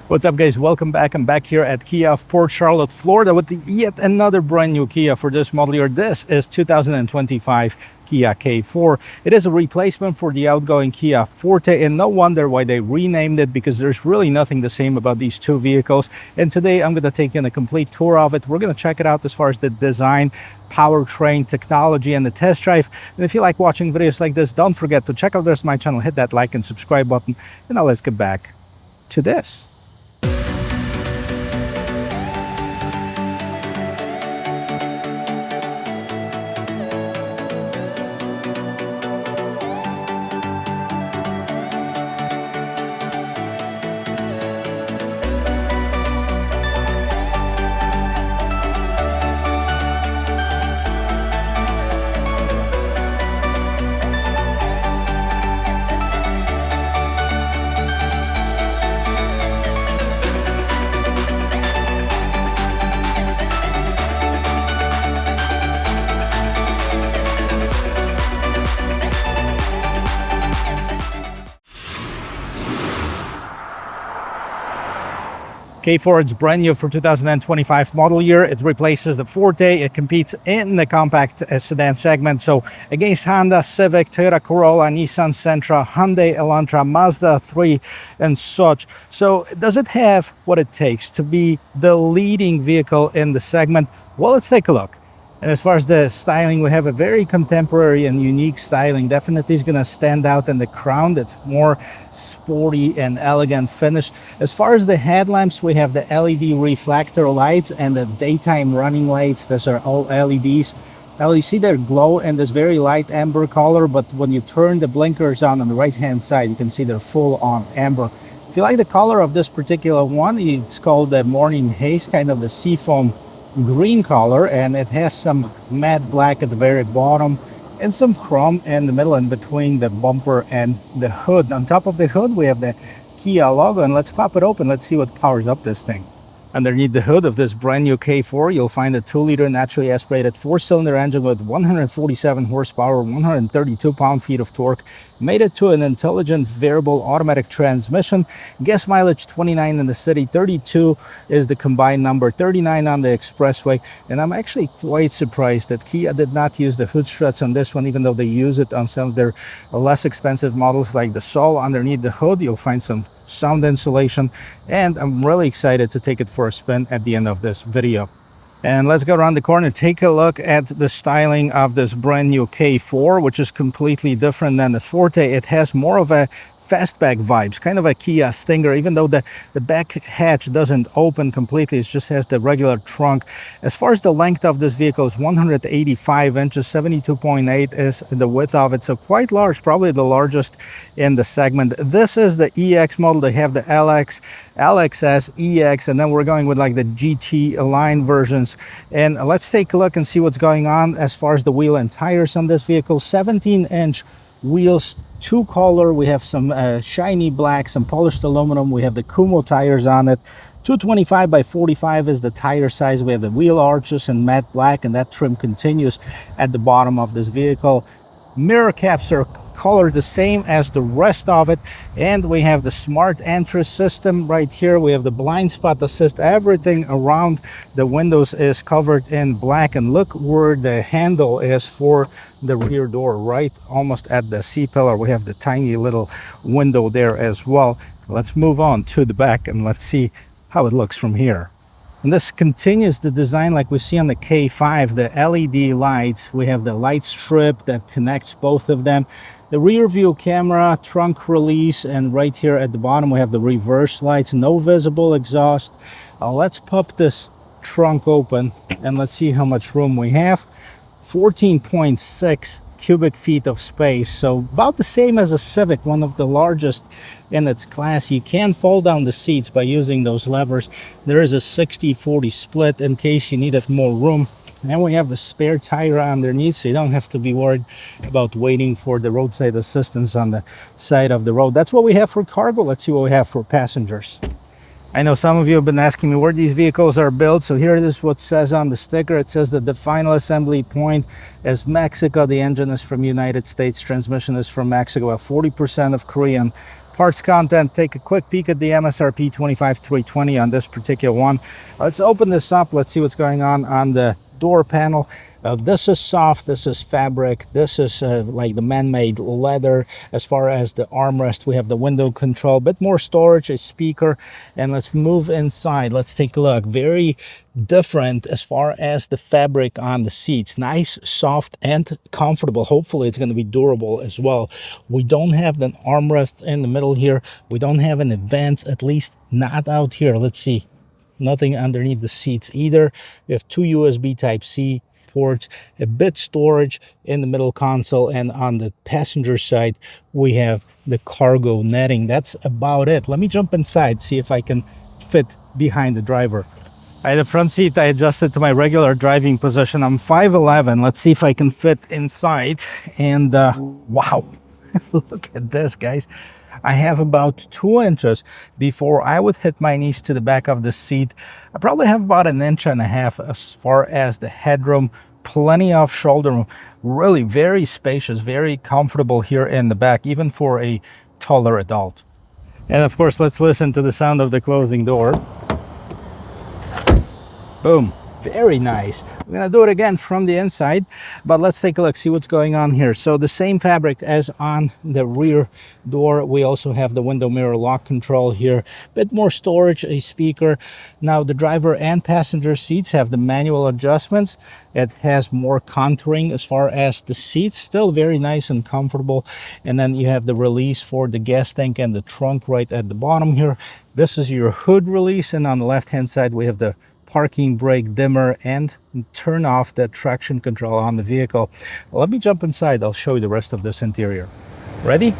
What's up, guys? Welcome back. I'm back here at Kia of Port Charlotte, Florida with yet another brand new Kia for this model year. This is 2025 Kia K4. It is a replacement for the outgoing Kia Forte, and no wonder why they renamed it, because there's really nothing the same about these two vehicles. And today I'm going to take in a complete tour of it. We're going to check it out as far as the design, powertrain, technology, and the test drive. And if you like watching videos like this, don't forget to check out the rest of my channel, hit that like and subscribe button. And now let's get back to this. K4 is brand new for 2025 model year. It replaces the Forte. It competes in the compact sedan segment. So against Honda Civic, Toyota Corolla, Nissan Sentra, Hyundai Elantra, Mazda 3, and such. So does it have what it takes to be the leading vehicle in the segment? Well, let's take a look. And as far as the styling, we have a very contemporary and unique styling. Definitely is going to stand out in the crown. It's more sporty and elegant finish. As far as the headlamps, we have the LED reflector lights and the daytime running lights. Those are all LEDs. Now you see their glow in this very light amber color, but when you turn the blinkers on the right hand side, you can see they're full on amber. If you like the color of this particular one, it's called the Morning Haze, kind of the seafoam green color, and it has some matte black at the very bottom and some chrome in the middle and between the bumper and the hood. On top of the hood, we have the Kia logo, and let's pop it open. Let's see what powers up this thing. Underneath the hood of this brand new K4, you'll find a 2-liter naturally aspirated 4-cylinder engine with 147 horsepower, 132 pound-feet of torque. Made it to an intelligent variable automatic transmission. Gas mileage 29 in the city, 32 is the combined number, 39 on the expressway. And I'm actually quite surprised that Kia did not use the hood struts on this one, even though they use it on some of their less expensive models like the Soul. Underneath the hood, you'll find some sound insulation, and I'm really excited to take it for a spin at the end of this video. And let's go around the corner, take a look at the styling of this brand new K4, which is completely different than the Forte. It has more of a fastback vibes, kind of a Kia Stinger, even though the back hatch doesn't open completely. It just has the regular trunk. As far as the length of this vehicle is 185 inches, 72.8 is the width of it, so quite large, probably the largest in the segment. This is the EX model. They have the LX, LXS, EX, and then we're going with like the GT line versions. And let's take a look and see what's going on as far as the wheel and tires on this vehicle. 17-inch wheels, two color. We have some shiny black, some polished aluminum. We have the Kumo tires on it. 225 by 45 is the tire size. We have the wheel arches in matte black, and that trim continues at the bottom of this vehicle. Mirror caps are colored the same as the rest of it, and we have the smart entry system right here. We have the blind spot assist. Everything around the windows is covered in black, and look where the handle is for the rear door, right almost at the C-pillar. We have the tiny little window there as well. Let's move on to the back and let's see how it looks from here. And this continues the design like we see on the K5, the LED lights. We have the light strip that connects both of them. The rear view camera, trunk release, and right here at the bottom we have the reverse lights, no visible exhaust. Let's pop this trunk open and let's see how much room we have. 14.6 cubic feet of space, so about the same as a Civic, one of the largest in its class. You can fold down the seats by using those levers. There is a 60-40 split in case you needed more room. And we have the spare tire underneath, so you don't have to be worried about waiting for the roadside assistance on the side of the road. That's what we have for cargo. Let's see what we have for passengers. I know some of you have been asking me where these vehicles are built, so here is what it says on the sticker. It says that the final assembly point is Mexico. The engine is from United States, transmission is from Mexico, 40% of Korean Parts content, take a quick peek at the MSRP 25320 on this particular one. Let's open this up. Let's see what's going on the door panel. This is soft, this is fabric, this is like the man-made leather. As far as the armrest, we have the window control, bit more storage, a speaker. And let's move inside. Let's take a look. Very different as far as the fabric on the seats. Nice, soft, and comfortable. Hopefully it's going to be durable as well. We don't have an armrest in the middle here. We don't have any vents, at least not out here. Let's see. Nothing underneath the seats either. We have two USB Type-C ports, a bit storage in the middle console, and on the passenger side we have the cargo netting. That's about it. Let me jump inside, see if I can fit behind the driver. The front seat I adjusted to my regular driving position. I'm 5'11". Let's see if I can fit inside. And wow, look at this, guys. I have about 2 inches before I would hit my knees to the back of the seat. I probably have about 1.5 inches as far as the headroom. Plenty of shoulder room. Really very spacious, very comfortable here in the back, even for a taller adult. And of course, let's listen to the sound of the closing door. Boom. Very nice. We're gonna do it again from the inside, but let's take a look, see what's going on here. So the same fabric as on the rear door. We also have the window mirror lock control here. Bit more storage, a speaker. Now the driver and passenger seats have the manual adjustments. It has more contouring as far as the seats. Still very nice and comfortable. And then you have the release for the gas tank and the trunk right at the bottom here. This is your hood release, and on the left hand side we have the parking brake dimmer and turn off the traction control on the vehicle. Let me jump inside. I'll show you the rest of this interior. Ready?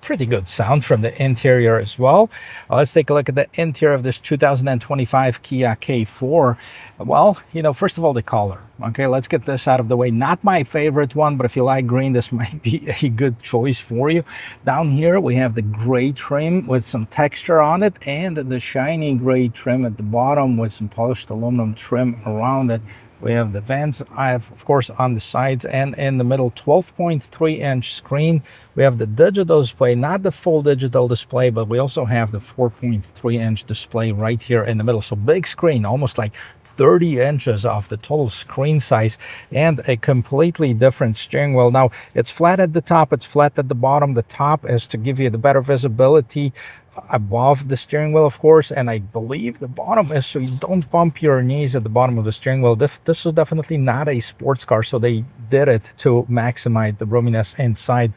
Pretty good sound from the interior as well. Let's take a look at the interior of this 2025 Kia K4. Well, you know, first of all, the color. Okay, let's get this out of the way. Not my favorite one, but if you like green, this might be a good choice for you. Down here, we have the gray trim with some texture on it, and the shiny gray trim at the bottom with some polished aluminum trim around it. We have the vents, I have, of course, on the sides and in the middle, 12.3-inch screen. We have the digital display, not the full digital display, but we also have the 4.3-inch display right here in the middle. So big screen, almost like 30 inches of the total screen size, and a completely different steering wheel. Now, it's flat at the top, it's flat at the bottom. The top is to give you the better visibility above the steering wheel, of course, and I believe the bottom is so you don't bump your knees at the bottom of the steering wheel. This is definitely not a sports car, so they did it to maximize the roominess inside.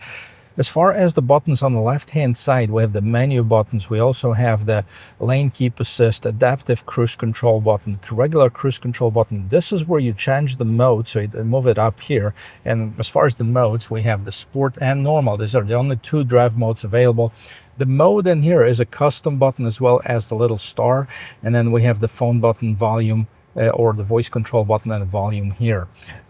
As far as the buttons on the left hand side, we have the menu buttons. We also have the lane keep assist, adaptive cruise control button, regular cruise control button. This is where you change the mode, so you move it up here. And as far as the modes, we have the sport and normal. These are the only two drive modes available. The mode in here is a custom button as well as the little star. And then we have the phone button, volume, or the voice control button, and the volume here.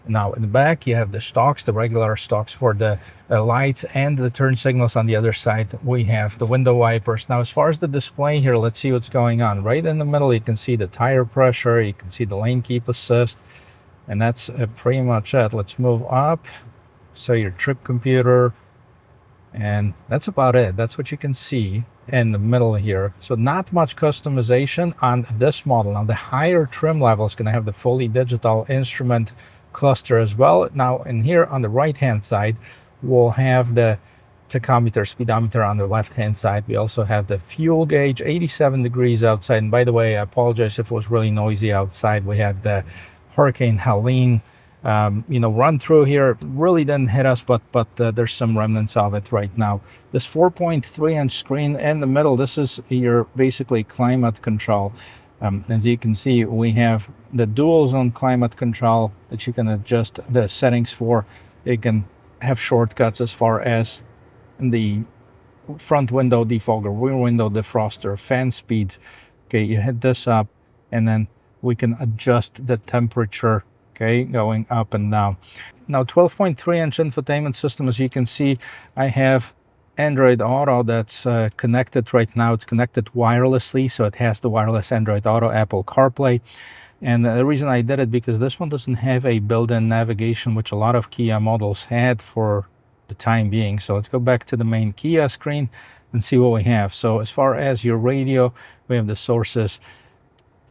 Now in the back you have the stocks, the regular stocks for the lights and the turn signals. On the other side we have the window wipers. Now as far as the display here, let's see what's going on. Right in the middle you can see the tire pressure, you can see the lane keep assist, and that's pretty much it. Let's move up, so your trip computer, and that's about it. That's what you can see in the middle here. So not much customization on this model. Now the higher trim level is going to have the fully digital instrument cluster as well. Now in here on the right hand side we'll have the tachometer, speedometer on the left hand side. We also have the fuel gauge, 87 degrees outside. And by the way, I apologize if it was really noisy outside. We had the Hurricane Helene run through here. It really didn't hit us, but there's some remnants of it right now. This 4.3-inch screen in the middle, this is your basically climate control. As you can see, we have the dual zone climate control that you can adjust the settings for. You can have shortcuts as far as the front window defogger, rear window defroster, fan speeds. Okay, you hit this up and then we can adjust the temperature, okay, going up and down. Now 12.3-inch infotainment system. As you can see, I have Android Auto that's connected right now. It's connected wirelessly, so it has the wireless Android Auto, Apple CarPlay. And the reason I did it because this one doesn't have a built-in navigation, which a lot of Kia models had for the time being. So let's go back to the main Kia screen and see what we have. So as far as your radio, we have the sources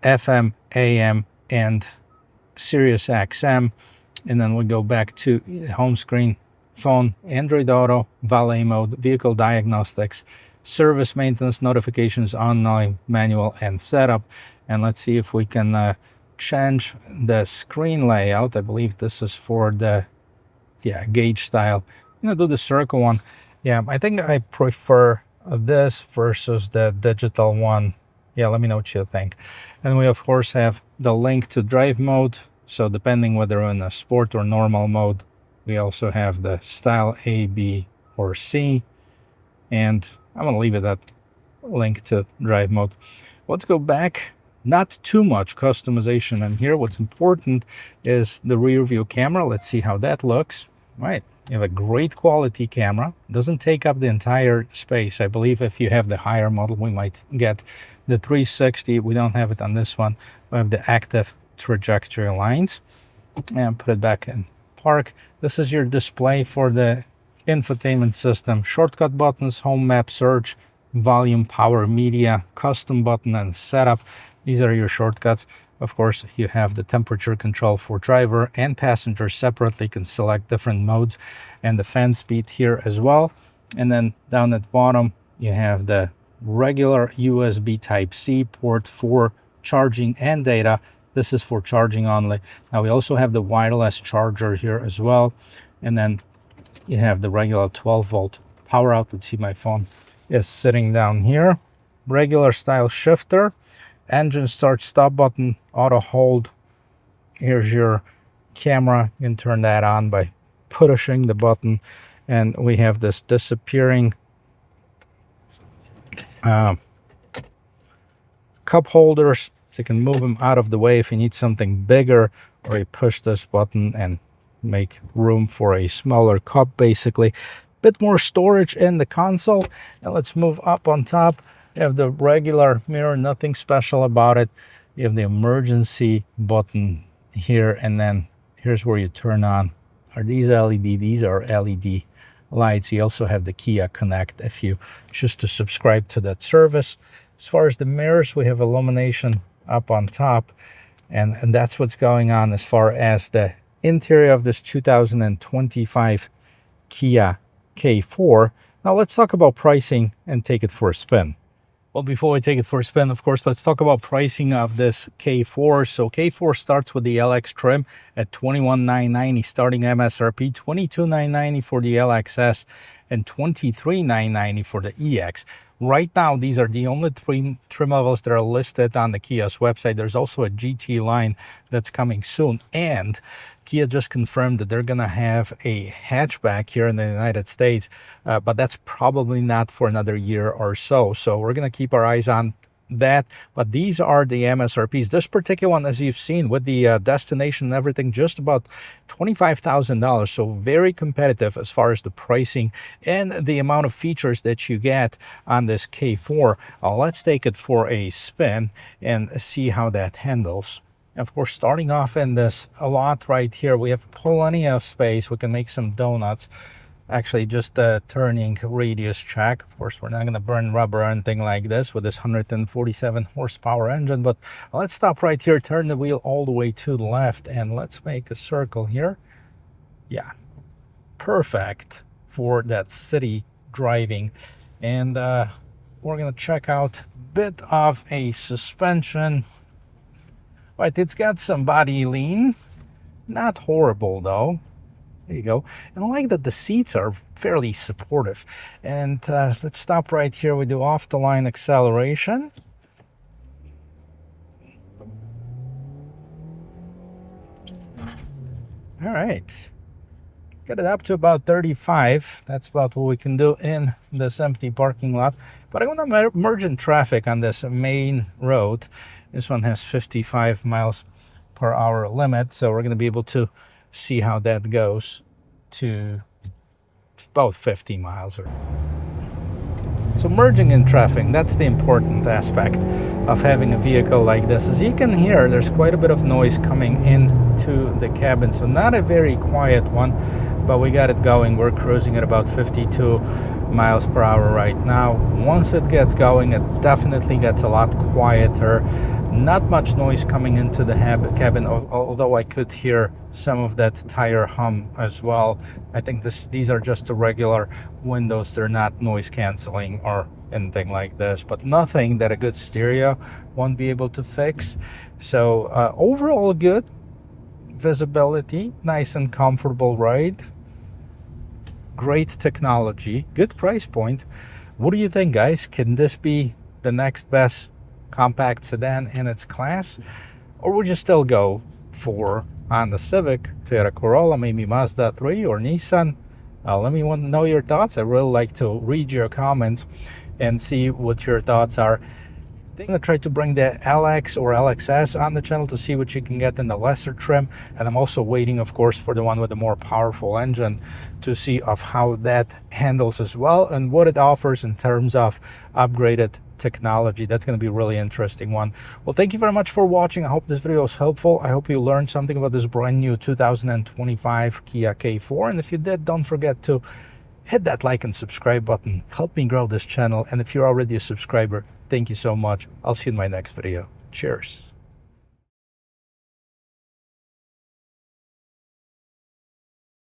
FM, AM, and Sirius XM. And then we go back to home screen, phone, Android Auto, valet mode, vehicle diagnostics, service maintenance, notifications, online, manual, and setup. And let's see if we can change the screen layout. I believe this is for the gauge style. I'm gonna do the circle one. Yeah, I think I prefer this versus the digital one. Yeah, let me know what you think. And we of course have the link to drive mode. So depending whether in a sport or normal mode, we also have the style A, B, or C. And I'm gonna leave it at link to drive mode. Let's go back. Not too much customization in here. What's important is the rear view camera. Let's see how that looks. Right, you have a great quality camera. Doesn't take up the entire space. I believe if you have the higher model, we might get the 360. We don't have it on this one. We have the active trajectory lines. And put it back in park. This is your display for the infotainment system. Shortcut buttons, home map, search, volume, power, media, custom button, and setup. These are your shortcuts. Of course, you have the temperature control for driver and passenger separately. You can select different modes, and the fan speed here as well. And then down at the bottom, you have the regular USB Type-C port for charging and data. This is for charging only. Now we also have the wireless charger here as well. And then you have the regular 12-volt power outlet. See, my phone is sitting down here. Regular style shifter. Engine start stop button, auto hold. Here's your camera. You can turn that on by pushing the button. And we have this disappearing cup holders. So you can move them out of the way if you need something bigger, or you push this button and make room for a smaller cup, basically. Bit more storage in the console. And let's move up on top. You have the regular mirror, nothing special about it. You have the emergency button here, and then here's where you turn on. Are these LED? These are LED lights. You also have the Kia Connect if you choose to subscribe to that service. As far as the mirrors, we have illumination up on top, and that's what's going on as far as the interior of this 2025 Kia K4. Now let's talk about pricing and take it for a spin. Well, before we take it for a spin, of course, let's talk about pricing of this K4. So K4 starts with the LX trim at $21,990 starting MSRP, $22,990 for the LXS, and $23,990 for the EX. Right now, these are the only trim levels that are listed on the Kia's website. There's also a GT line that's coming soon. And Kia just confirmed that they're going to have a hatchback here in the United States, but that's probably not for another year or so. So we're going to keep our eyes on that. But these are the MSRPs. This particular one, as you've seen with the destination and everything, just about $25,000. So very competitive as far as the pricing and the amount of features that you get on this K4. Let's take it for a spin and see how that handles. Of course, starting off in this lot right here, we have plenty of space. We can make some donuts. Actually, just a turning radius check. Of course, we're not going to burn rubber or anything like this with this 147 horsepower engine. But let's stop right here, turn the wheel all the way to the left, and let's make a circle here. Yeah, perfect for that city driving. And we're going to check out a bit of a suspension. Right, it's got some body lean. Not horrible, though. There you go. And I like that the seats are fairly supportive. And let's stop right here. We do off-the-line acceleration. All right. Get it up to about 35. That's about what we can do in this empty parking lot. But I want to merge in traffic on this main road. This one has 55 miles per hour limit. So we're going to be able to see how that goes to about 50 miles. So merging in traffic, that's the important aspect of having a vehicle like this. As you can hear, there's quite a bit of noise coming into the cabin. So not a very quiet one, but we got it going. We're cruising at about 52 miles per hour right now. Once it gets going, it definitely gets a lot quieter. Not much noise coming into the cabin, although I could hear some of that tire hum as well. I think these are just the regular windows. They're not noise canceling or anything like this, but nothing that a good stereo won't be able to fix. So overall good visibility, nice and comfortable ride, great technology, good price point. What do you think, guys? Can this be the next best compact sedan in its class, or would you still go for Honda Civic, Toyota Corolla, maybe Mazda 3 or Nissan? Let me know your thoughts. I really like to read your comments and see what your thoughts are. I'm going to try to bring the LX or LXS on the channel to see what you can get in the lesser trim, and I'm also waiting, of course, for the one with the more powerful engine to see of how that handles as well and what it offers in terms of upgraded technology. That's going to be a really interesting one. Well, thank you very much for watching. I hope this video was helpful. I hope you learned something about this brand new 2025 Kia K4, and if you did, don't forget to hit that like and subscribe button. Help me grow this channel, and if you're already a subscriber, thank you so much. I'll see you in my next video. Cheers.